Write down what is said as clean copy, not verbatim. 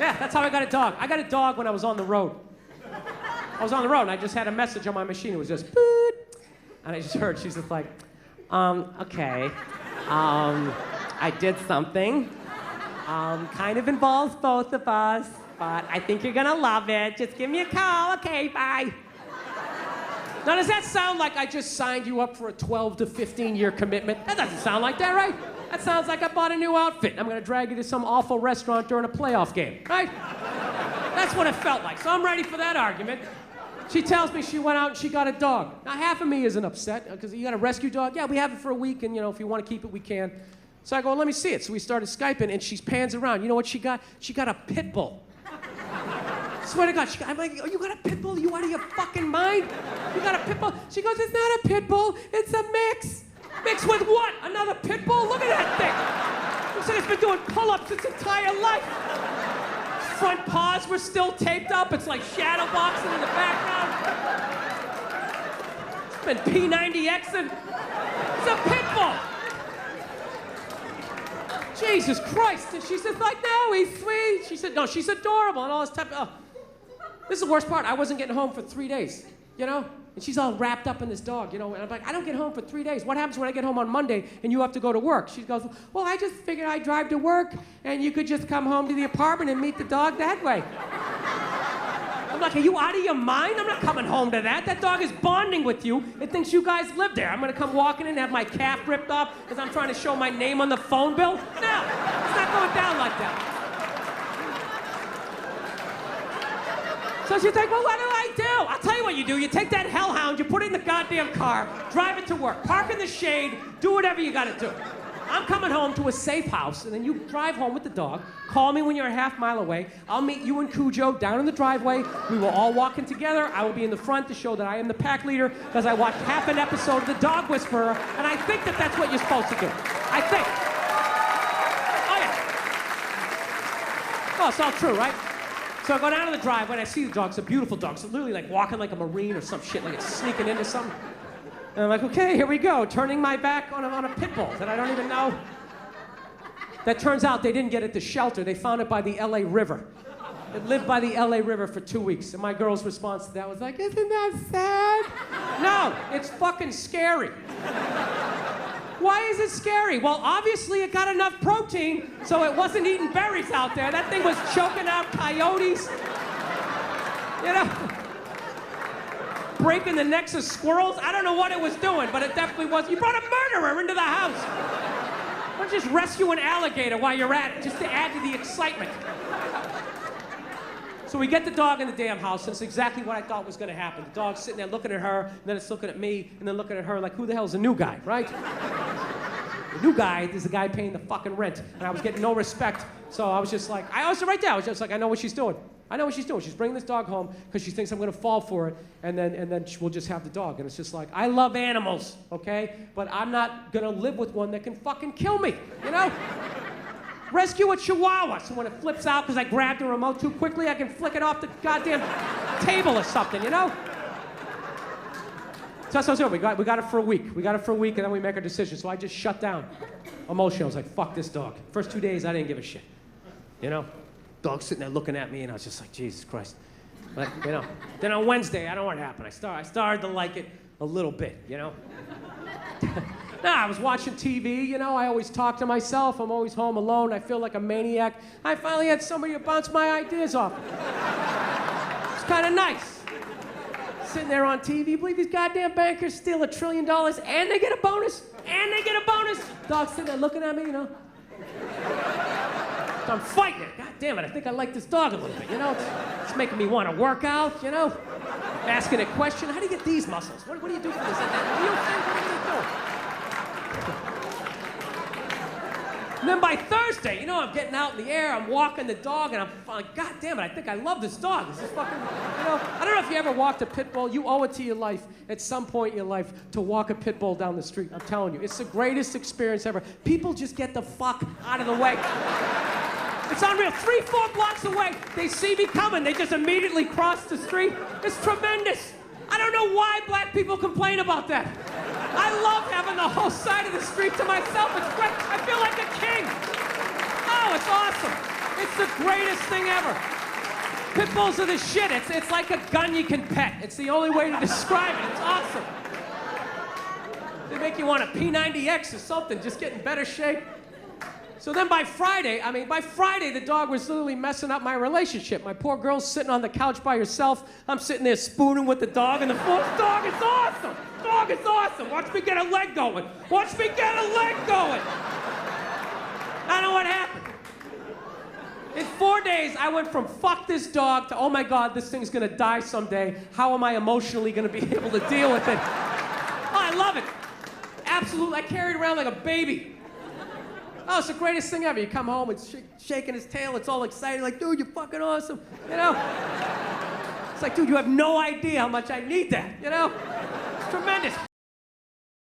Yeah, that's how I got a dog. I got a dog when I was on the road. I was on the road and I just had a message on my machine. It was just, boot. And I just heard, she's just like, okay. I did something. Kind of involves both of us, but I think you're gonna love it. Just give me a call. Okay, bye. Now, does that sound like I just signed you up for a 12 to 15-year commitment? That doesn't sound like that, right? That sounds like I bought a new outfit. I'm gonna drag you to some awful restaurant during a playoff game, right? That's what it felt like. So I'm ready for that argument. She tells me she went out and she got a dog. Now, half of me isn't upset, because you got a rescue dog? Yeah, we have it for a week, and if you want to keep it, we can. So I go, let me see it. So we started Skyping, and she pans around. You know what she got? She got a pit bull. Swear to God, I'm like, oh, you got a pit bull? You out of your fucking mind? You got a pit bull? She goes, it's not a pit bull, it's a mix. Mix with what? Another pit bull? Look at that thing. Looks like it's been doing pull-ups its entire life. Front paws were still taped up. It's like shadow boxing in the background. It's been P90Xing. It's a pit bull. Jesus Christ. And she said, like, no, he's sweet. She said, no, she's adorable and all this type of... This is the worst part. I wasn't getting home for 3 days, And she's all wrapped up in this dog, And I'm like, I don't get home for 3 days. What happens when I get home on Monday and you have to go to work? She goes, well, I just figured I'd drive to work and you could just come home to the apartment and meet the dog that way. I'm like, are you out of your mind? I'm not coming home to that. That dog is bonding with you. It thinks you guys live there. I'm going to come walking in and have my calf ripped off because I'm trying to show my name on the phone bill? No, it's not going down like that. So she's like, well, what do I do? I'll tell you what you do. You take that hellhound, you put it in the goddamn car, drive it to work, park in the shade, do whatever you gotta do. I'm coming home to a safe house, and then you drive home with the dog, call me when you're a half mile away, I'll meet you and Cujo down in the driveway, we will all walk in together, I will be in the front to show that I am the pack leader, because I watched half an episode of The Dog Whisperer, and I think that that's what you're supposed to do. I think. Oh yeah. Oh, it's all true, right? So I go down to the driveway and I see the dog. It's a beautiful dog. It's literally like walking like a Marine or some shit, like it's sneaking into something. And I'm like, okay, here we go. Turning my back on a pit bull that I don't even know. That turns out they didn't get it to shelter. They found it by the LA River. It lived by the LA River for 2 weeks. And my girl's response to that was like, isn't that sad? No, it's fucking scary. Why is it scary? Well, obviously it got enough protein, so it wasn't eating berries out there. That thing was choking out coyotes. Breaking the necks of squirrels. I don't know what it was doing, but it definitely was. You brought a murderer into the house. Why don't you just rescue an alligator while you're at it, just to add to the excitement? So we get the dog in the damn house, and it's exactly what I thought was gonna happen. The dog's sitting there looking at her, and then it's looking at me, and then looking at her like, who the hell's the new guy, right? The new guy is the guy paying the fucking rent, and I was getting no respect, so I was just like, I was right there, I was just like, I know what she's doing. I know what she's doing. She's bringing this dog home because she thinks I'm gonna fall for it, and then we'll just have the dog. And it's just like, I love animals, okay? But I'm not gonna live with one that can fucking kill me, Rescue a chihuahua, so when it flips out because I grabbed the remote too quickly, I can flick it off the goddamn table or something, So that's what I was doing. We got it for a week. We got it for a week, and then we make our decision. So I just shut down emotionally. I was like, fuck this dog. First 2 days, I didn't give a shit. Dog sitting there looking at me, and I was just like, Jesus Christ. But, Then on Wednesday, I don't know what happened. I started to like it a little bit, I was watching TV, I always talk to myself. I'm always home alone. I feel like a maniac. I finally had somebody to bounce my ideas off. It's kind of nice. Sitting there on TV, you believe these goddamn bankers steal $1 trillion and they get a bonus? And they get a bonus? Dog's sitting there looking at me, So I'm fighting it. God damn it, I think I like this dog a little bit, It's making me want to work out, Asking a question, how do you get these muscles? What do you do for this? What do you do? And then by Thursday, I'm getting out in the air, I'm walking the dog, and I'm like, God damn it, I think I love this dog. This is fucking, I don't know if you ever walked a pit bull. You owe it to your life at some point in your life to walk a pit bull down the street. I'm telling you, it's the greatest experience ever. People just get the fuck out of the way. It's unreal. 3-4 blocks away, they see me coming. They just immediately cross the street. It's tremendous. I don't know why black people complain about that. I love having the whole side of the street to myself. It's great. I feel like a king. Oh, it's awesome. It's the greatest thing ever. Pit bulls are the shit. It's like a gun you can pet. It's the only way to describe it. It's awesome. They make you want a P90X or something, just get in better shape. So then by Friday, the dog was literally messing up my relationship. My poor girl's sitting on the couch by herself. I'm sitting there spooning with the dog, and the dog is awesome. Dog is awesome. Watch me get a leg going. Watch me get a leg going. I know what happened. In 4 days, I went from fuck this dog to, oh my God, this thing's gonna die someday. How am I emotionally gonna be able to deal with it? Oh, I love it. Absolutely, I carry it around like a baby. Oh, it's the greatest thing ever. You come home, it's shaking his tail, it's all excited, like, dude, you're fucking awesome, you know? It's like, dude, you have no idea how much I need that, you know? It's tremendous.